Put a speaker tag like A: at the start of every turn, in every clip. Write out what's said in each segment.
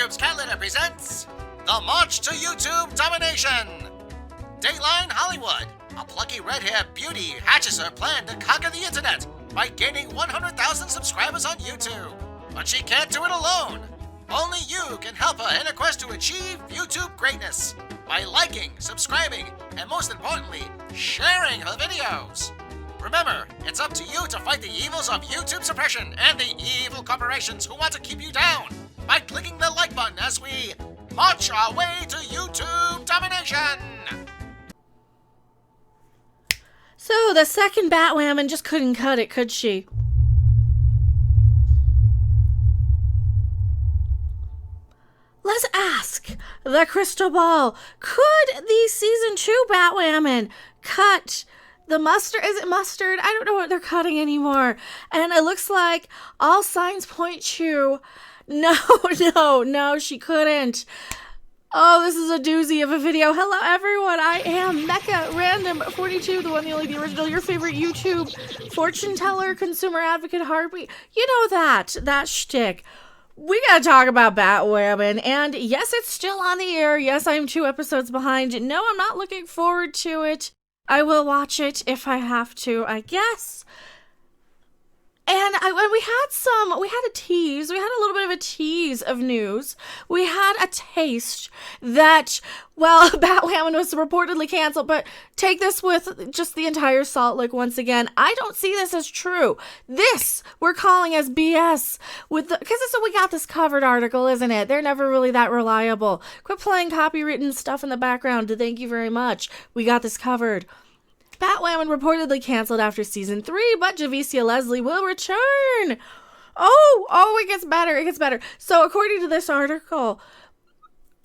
A: YouTube's Cat Litter presents The March to YouTube Domination. Dateline Hollywood. A plucky red-haired beauty hatches her plan to conquer the internet by gaining 100,000 subscribers on YouTube. But she can't do it alone. Only you can help her in her quest to achieve YouTube greatness by liking, subscribing, and most importantly, sharing her videos. Remember, it's up to you to fight the evils of YouTube suppression and the evil corporations who want to keep you down by clicking the like button as we march our way to YouTube domination.
B: So the second Batwoman just couldn't cut it, could she? Let's ask the crystal ball. Could the season 2 Batwoman cut the mustard? Is it mustard? I don't know what they're cutting anymore. And it looks like all signs point to no, she couldn't. Oh, this is a doozy of a video. Hello, everyone. I am Mecha Random 42, the one, the only, the original, your favorite YouTube fortune teller, consumer advocate, heartbeat. You know that shtick. We gotta talk about Batwoman, and yes, it's still on the air. Yes, I'm 2 episodes behind. No, I'm not looking forward to it. I will watch it if I have to, I guess. And we had a tease. We had a little bit of a tease of news. We had a taste that, well, Batwoman was reportedly canceled, but take this with just the entire salt lick once again. I don't see this as true. This we're calling as BS because this we got this covered article, isn't it? They're never really that reliable. Quit playing copywritten stuff in the background. Thank you very much. We got this covered. Batwoman reportedly canceled after season 3, but Javicia Leslie will return. Oh, it gets better. So according to this article,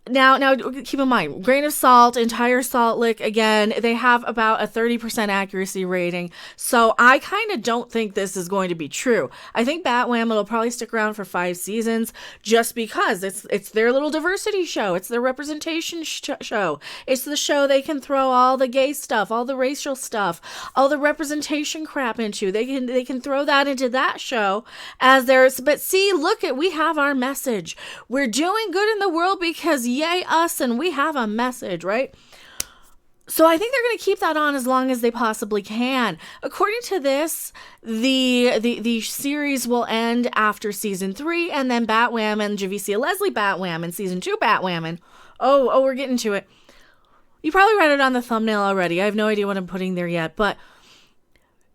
B: now keep in mind, grain of salt, entire salt lick, again, they have about a 30% accuracy rating. So I kind of don't think this is going to be true. I think Batwoman will probably stick around for 5 seasons just because it's their little diversity show. It's their representation show. It's the show they can throw all the gay stuff, all the racial stuff, all the representation crap into. They can throw that into that show as theirs. But see, we have our message. We're doing good in the world because yay us, and we have a message, right? So I think they're going to keep that on as long as they possibly can. According to this, the series will end after season 3, and then Batwoman, Javicia Leslie Batwoman, season 2 Batwoman. Oh, we're getting to it. You probably read it on the thumbnail already. I have no idea what I'm putting there yet, but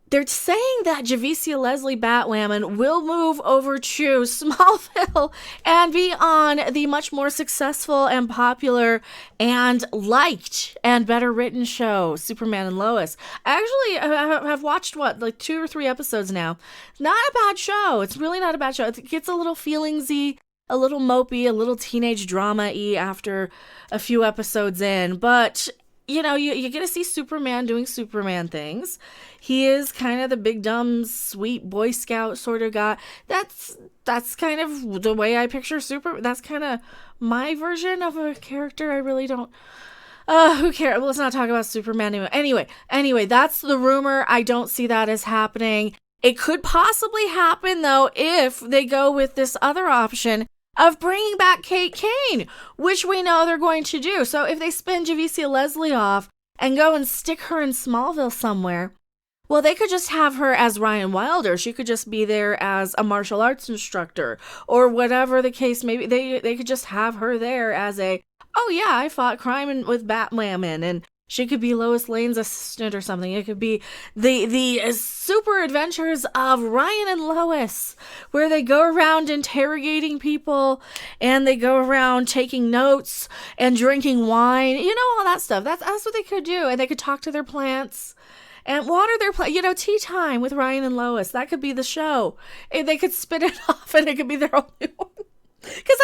B: they're saying that Javicia Leslie Batwoman will move over to Smallville and be on the much more successful and popular and liked and better written show, Superman and Lois. I actually have watched, 2 or 3 episodes now. Not a bad show. It's really not a bad show. It gets a little feelingsy, a little mopey, a little teenage drama-y after a few episodes in, but you get to see Superman doing Superman things. He is kind of the big, dumb, sweet Boy Scout sort of guy. That's kind of the way I picture Superman. That's kind of my version of a character. I really don't. Who cares? Well, let's not talk about Superman Anyway, that's the rumor. I don't see that as happening. It could possibly happen, though, if they go with this other option of bringing back Kate Kane, which we know they're going to do. So if they spin Javicia Leslie off and go and stick her in Smallville somewhere, well, they could just have her as Ryan Wilder. She could just be there as a martial arts instructor or whatever the case may be. They could just have her there as I fought crime with Batwoman, and she could be Lois Lane's assistant or something. It could be the super adventures of Ryan and Lois, where they go around interrogating people and they go around taking notes and drinking wine. All that stuff. That's what they could do. And they could talk to their plants and water their plants. Tea time with Ryan and Lois. That could be the show. And they could spin it off and it could be their only one. Because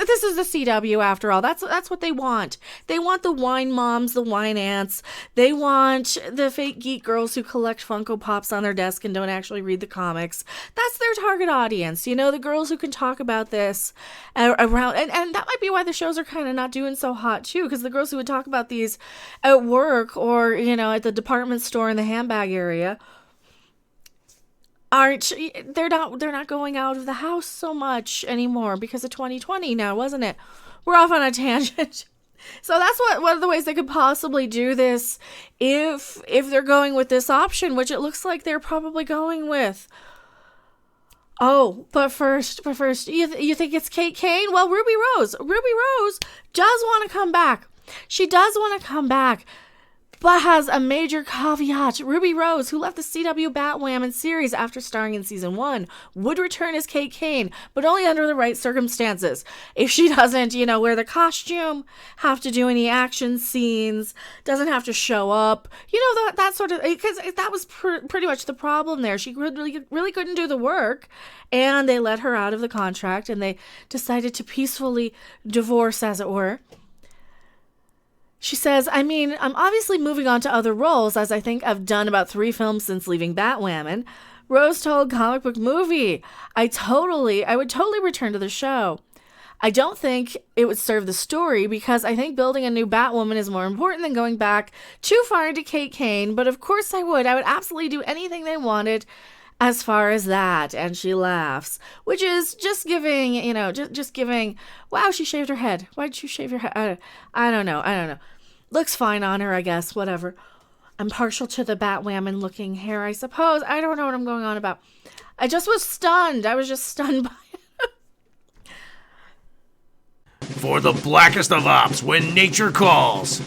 B: this is the CW after all. That's what they want. They want the wine moms, the wine aunts. They want the fake geek girls who collect Funko Pops on their desk and don't actually read the comics. That's their target audience. The girls who can talk about this around. And that might be why the shows are kind of not doing so hot too. Because the girls who would talk about these at work or, at the department store in the handbag area they're not going out of the house so much anymore because of 2020 now, wasn't it? We're off on a tangent. So that's one of the ways they could possibly do this if they're going with this option, which it looks like they're probably going with. Oh, but first, you think it's Kate Kane? Well, Ruby Rose does want to come back. She does want to come back, but has a major caveat. Ruby Rose, who left the CW Batwoman series after starring in season 1, would return as Kate Kane, but only under the right circumstances. If she doesn't, wear the costume, have to do any action scenes, doesn't have to show up, that sort of, because that was pretty much the problem there. She really couldn't do the work, and they let her out of the contract, and they decided to peacefully divorce, as it were. She says, I'm obviously moving on to other roles, as I think I've done about 3 films since leaving Batwoman. Rose told Comic Book Movie, I would totally return to the show. I don't think it would serve the story because I think building a new Batwoman is more important than going back too far into Kate Kane, but of course I would. I would absolutely do anything they wanted as far as that. And she laughs, which is just giving, just giving, wow, she shaved her head. Why did you shave your head? I don't know. Looks fine on her, I guess. Whatever. I'm partial to the Batwoman looking hair, I suppose. I don't know what I'm going on about. I just was stunned. I was just stunned by it.
C: For the blackest of ops when nature calls.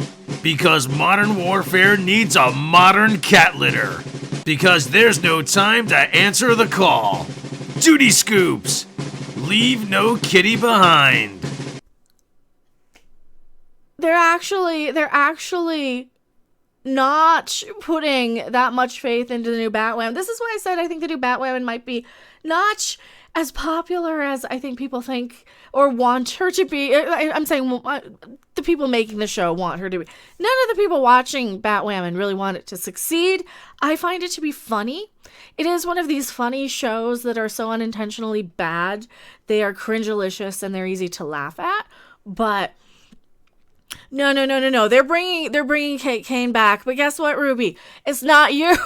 C: Because modern warfare needs a modern cat litter. Because there's no time to answer the call. Duty scoops. Leave no kitty behind.
B: They're actually not putting that much faith into the new Batwoman. This is why I said I think the new Batwoman might be not as popular as I think people think or want her to be. I'm saying the people making the show want her to be. None of the people watching Batwoman really want it to succeed. I find it to be funny. It is one of these funny shows that are so unintentionally bad. They are cringe-alicious and they're easy to laugh at. But no. They're bringing Kate Kane back. But guess what, Ruby? It's not you.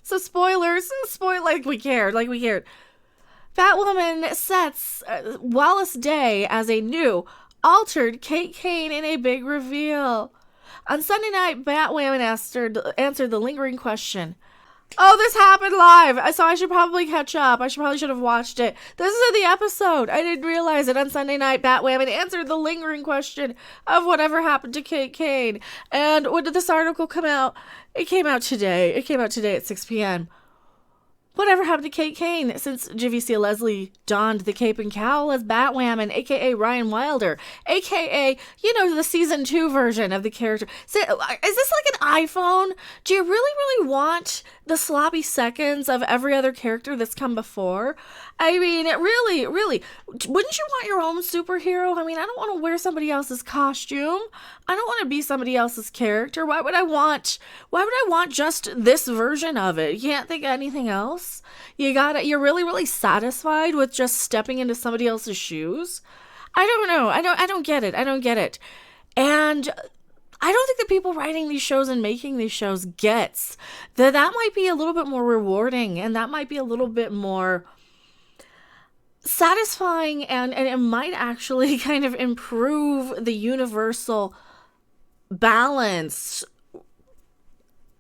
B: So spoilers. Like we cared. Batwoman sets Wallace Day as a new, altered Kate Kane in a big reveal. On Sunday night, Batwoman answered the lingering question. Oh, this happened live, so I should probably catch up. I should have watched it. This is the episode. I didn't realize it. On Sunday night, Batwoman answered the lingering question of whatever happened to Kate Kane. And when did this article come out? It came out today. At 6 p.m. Whatever happened to Kate Kane since Javicia Leslie donned the cape and cowl as Batwoman, a.k.a. Ryan Wilder, a.k.a., the season 2 version of the character? Is this like an iPhone? Do you really want the sloppy seconds of every other character that's come before? I mean, really, wouldn't you want your own superhero? I mean, I don't want to wear somebody else's costume. I don't want to be somebody else's character. Why would I want just this version of it? You can't think of anything else? You're really satisfied with just stepping into somebody else's shoes? I don't know. I don't get it. And I don't think the people writing these shows and making these shows gets that might be a little bit more rewarding and that might be a little bit more satisfying and it might actually kind of improve the universal balance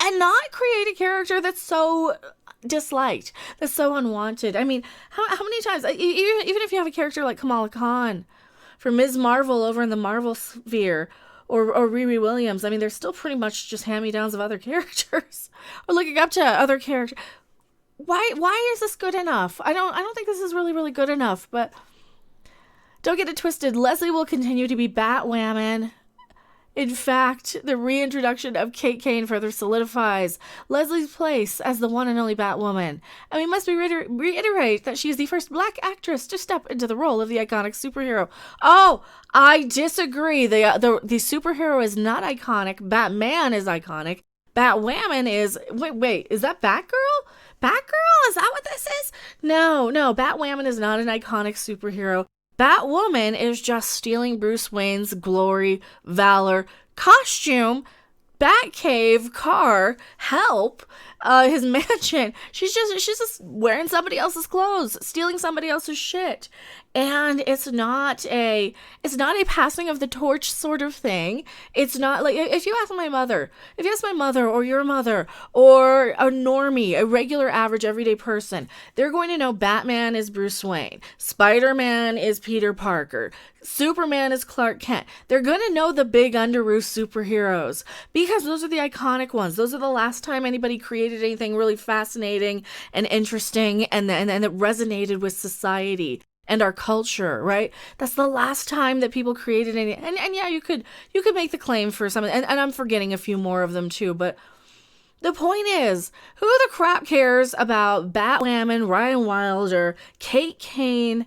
B: and not create a character that's so disliked, that's so unwanted. I mean, how many times, even if you have a character like Kamala Khan from Ms. Marvel over in the Marvel sphere, or Riri Williams, I mean, they're still pretty much just hand-me-downs of other characters, or looking up to other characters. Why is this good enough? I don't think this is really good enough, but don't get it twisted. Leslie will continue to be Batwoman. In fact, the reintroduction of Kate Kane further solidifies Leslie's place as the one and only Batwoman. And we must reiterate that she is the first black actress to step into the role of the iconic superhero. Oh, I disagree. The superhero is not iconic. Batman is iconic. Batwoman is... Wait, is that Batgirl? Batgirl? Is that what this is? No, Batwoman is not an iconic superhero. Batwoman is just stealing Bruce Wayne's glory, valor, costume, Batcave, car, help, his mansion. She's just wearing somebody else's clothes, stealing somebody else's shit. And it's not a passing of the torch sort of thing. It's not like, if you ask my mother or your mother or a normie, a regular average everyday person, they're going to know Batman is Bruce Wayne, Spider-Man is Peter Parker, Superman is Clark Kent. They're going to know the big underoos superheroes because those are the iconic ones. Those are the last time anybody created anything really fascinating and interesting and that resonated with society and our culture, right? That's the last time that people created any. And yeah, you could make the claim for some, and I'm forgetting a few more of them too, but the point is, who the crap cares about Batwoman, Ryan Wilder, Kate Kane,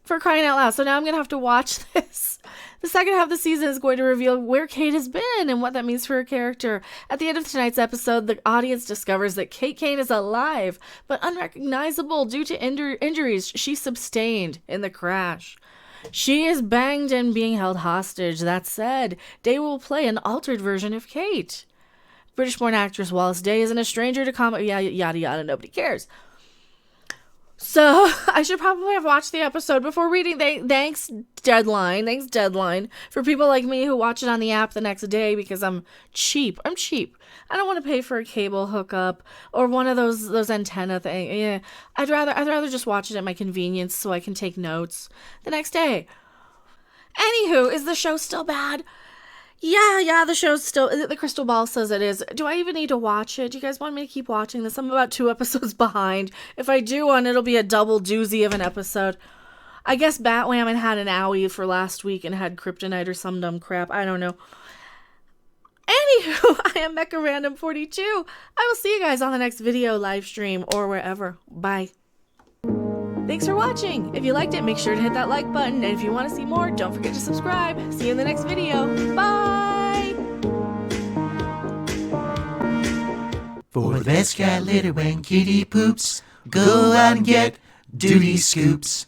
B: for crying out loud? So now I'm going to have to watch this. The second half of the season is going to reveal where Kate has been and what that means for her character. At the end of tonight's episode, the audience discovers that Kate Kane is alive, but unrecognizable due to injuries she sustained in the crash. She is banged and being held hostage. That said, Day will play an altered version of Kate. British-born actress Wallace Day isn't a stranger to comedy. Yada yada, nobody cares. So I should probably have watched the episode before reading. Thanks Deadline for people like me who watch it on the app the next day because I'm cheap. I don't want to pay for a cable hookup or one of those antenna thing. Yeah, I'd rather just watch it at my convenience so I can take notes the next day. Anywho, is the show still bad? Yeah, the show's still, the crystal ball says it is. Do I even need to watch it? Do you guys want me to keep watching this? I'm about 2 episodes behind. If I do one, it'll be a double doozy of an episode. I guess Batwoman had an owie for last week and had kryptonite or some dumb crap. I don't know. Anywho, I am Mecha Random 42. I will see you guys on the next video, live stream, or wherever. Bye. Thanks for watching. If you liked it, make sure to hit that like button. And if you want to see more, don't forget to subscribe. See you in the next video. Bye!
D: For the best cat litter when kitty poops, go out and get duty scoops.